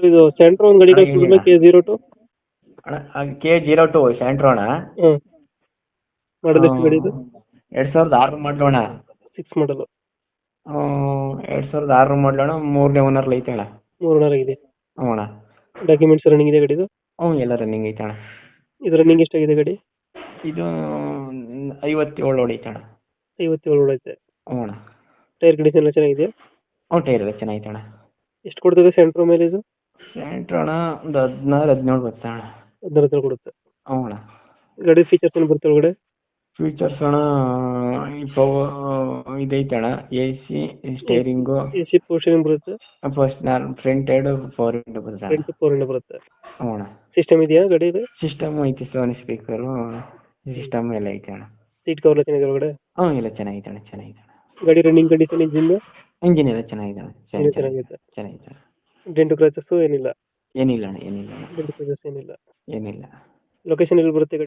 ಇದು ಸೆಂಟ್ರ್ ಒಂದು ಗಾಡಿ ಅಣ್ಣ ಹೇಳಿ ಕಳಿಸ್ಬಿಡೋಣ ಅಣ್ಣ. K02. ಅಣ್ಣ K02 ಸ್ಯಾಂಟ್ರೋ ಅಣ್ಣ. ಹಾಂ, ಮಾಡಲ್ ಎಷ್ಟು ಗಾಡಿ ಇದು? 2006 ಮಾಡಲು ಅಣ್ಣ. 6 ಮಾಡಲು. 2006 ಮಾಡಲು ಅಣ್ಣ. 3ನೇ ಓನರ್ ಐತೆ ಅಣ್ಣ. 3 ಓನರ್ ಆಗಿದೆ. ಹ್ಞೂ ಅಣ್ಣ. ಡಾಕ್ಯುಮೆಂಟ್ಸ್ ರನ್ನಿಂಗ್ ಇದೆ ಗಾಡಿದು? ಹ್ಞೂ ಎಲ್ಲ ರನ್ನಿಂಗ್ ಐತೆ ಅಣ್ಣ. ಇದು ರನ್ನಿಂಗ್ ಎಷ್ಟಾಗಿದೆ ಗಾಡಿ? ಇದು 57 ಹೊಡೈತೆ ಅಣ್ಣ. 57 ಹೊಡೈತೆ. ಹ್ಞೂ ಅಣ್ಣ. ಟೈರ್ ಕಂಡೀಷನ್ ಎಲ್ಲ ಚೆನ್ನಾಗಿದೆಯಾ? ಹ್ಞೂ ಟೈರ್ ಎಲ್ಲ ಚೆನ್ನಾಗೈತೆ ಅಣ್ಣ. ಎಷ್ಟು ಕೊಡ್ತದೆ ಸೆಂಟ್ರ್ ಮೇಲೆ ಇದು? ಸ್ಯಾಂಟ್ರೋ ಅಣ್ಣ ಒಂದು 16-17 ಬರುತ್ತೆ ಅಣ್ಣ. 15 ಕೊಡುತ್ತೆ. ಹ್ಞೂ ಅಣ್ಣ. ಗಾಡಿ ಫೀಚರ್ಸ್ ಏನು ಬರುತ್ತೆ ಒಳಗಡೆ? ಫೀಚರ್ಸ್ ಅಣ್ಣ ಇದೈತೆ ಅಣ್ಣ. AC, ಸ್ಟೇರಿಂಗು, AC ಪೋರ್ಷನ್ ಬರುತ್ತೆ? ಫಸ್ಟ್ ಫ್ರಂಟ್ ಎರಡು 4 ವಿಂಡೋ ಬರುತ್ತೆ ಅಣ್ಣ. 4 ಬರುತ್ತೆ. ಹ್ಞೂ ಅಣ್ಣ. ಸಿಸ್ಟಮ್ ಇದೆಯಾ ಗಾಡಿ ಇದೆ? ಸಿಸ್ಟಮ್ ಐತೆ, 7 ಸ್ಪೀಕರು ಸಿಸ್ಟಮ್ ಎಲ್ಲ ಐತೆ ಅಣ್ಣ. ಸೀಟ್ ಕವರ್ ಎಲ್ಲ ಚೆನ್ನಾಗಿದೆ ಒಳಗಡೆ? ಹ್ಞೂ ಎಲ್ಲ ಚೆನ್ನಾಗೈತೆ ಅಣ್ಣ, ಚೆನ್ನಾಗೈತೆ ಅಣ್ಣ. ಗಾಡಿ ರನ್ನಿಂಗ್ ಕಂಡೀಷನ್ ಇಂಜಿನ್ ಎಲ್ಲ ಚೆನ್ನಾಗಿದೆ ಅಣ್ಣ. ಚೆನ್ನಾಗಿದೆ. ಚೆನ್ನಾಗೈತೆ ಅಣ್ಣ. ಡೆಂಟು ಕ್ರಾಚಸ್ ಏನಿಲ್ಲ? ಏನಿಲ್ಲ ಅಣ್ಣ, ಏನಿಲ್ಲ ಅಣ್ಣ, ಡೆಂಟು ಕ್ರಾಚಸ್ ಏನಿಲ್ಲ. ಏನಿಲ್ಲ. ಲೊಕೇಶನ್ ಎಲ್ಲಿ ಬರುತ್ತೆ ಗಾಡಿ?